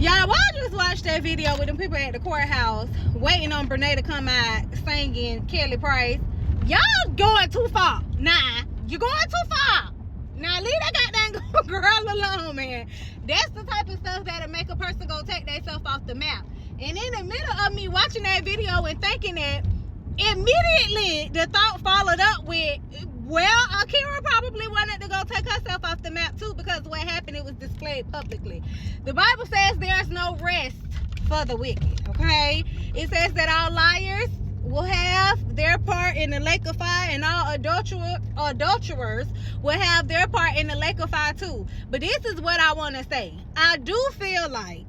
Y'all, why I just watched that video with them people at the courthouse waiting on Brenay to come out singing Kelly Price. Y'all going too far. Nah, you're going too far. Now leave that goddamn girl alone, man. That's the type of stuff that'll make a person go take themselves off the map. And in the middle of me watching that video and thinking that, immediately the thought followed up with, well, Akira probably wanted to go take herself off the map too, because what happened, it was displayed publicly. The Bible says there's no rest for the wicked, okay? It says that all liars will have their part in the lake of fire, and all adulterers will have their part in the lake of fire too. But this is what I want to say. I do feel like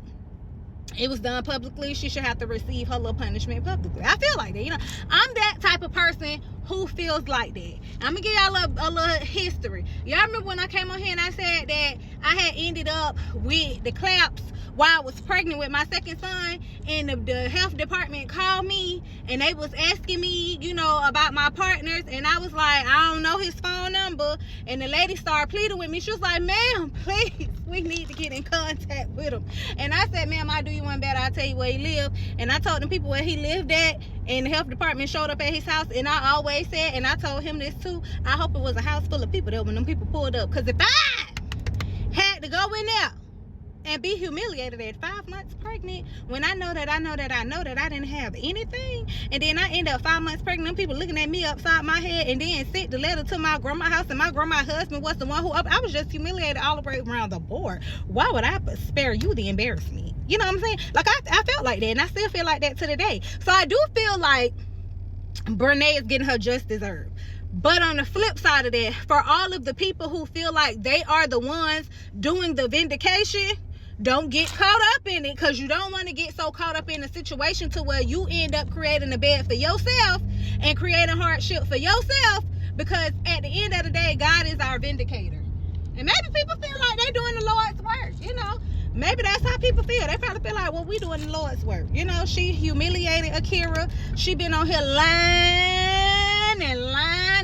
it was done publicly. She should have to receive her little punishment publicly. I feel like that. You know, I'm that type of person who feels like that. I'm gonna give y'all a little history. Y'all remember when I came on here and I said that I had ended up with the claps while I was pregnant with my second son, and the health department called me and they was asking me, you know, about my partners, and I was like, I don't know his phone number. And the lady started pleading with me. She was like, ma'am, please, we need to get in contact with him. And I said, ma'am, I'll do you one better. I'll tell you where he lived. And I told them people where he lived at, and the health department showed up at his house. And I always said, and I told him this too, I hope it was a house full of people there when them people pulled up. Because if I had to go in there and be humiliated at 5 months pregnant, when I know that I didn't have anything, and then I end up 5 months pregnant, them people looking at me upside my head, and then sent the letter to my grandma's house, and my grandma's husband was the one who, I was just humiliated all the way around the board. Why would I spare you the embarrassment? You know what I'm saying? Like, I felt like that, and I still feel like that to the day. So I do feel like Brenay is getting her just deserved. But on the flip side of that, for all of the people who feel like they are the ones doing the vindication, don't get caught up in it, because you don't want to get so caught up in a situation to where you end up creating a bed for yourself and creating hardship for yourself, because at the end of the day, God is our vindicator. And maybe people feel like they're doing the Lord's work, you know. Maybe that's how people feel. They probably feel like, well, we doing the Lord's work. You know, she humiliated Akira. She been on here lying,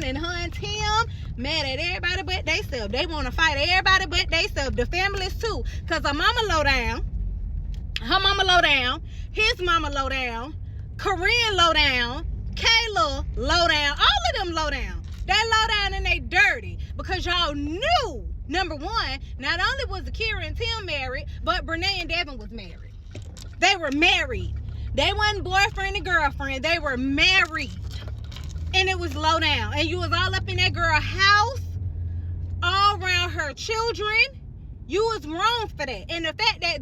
and her and Tim mad at everybody but they self. They want to fight everybody but they self. The families too. Because her mama low down. Her mama low down. His mama low down. Corinne low down. Kayla low down. All of them low down. They low down and they dirty. Because y'all knew, number one, not only was Akira and Tim married, but Brenay and Devin was married. They were married. They wasn't boyfriend and girlfriend. They were married. And it was low down. And you was all up in that girl's house, all around her children. You was wrong for that. And the fact that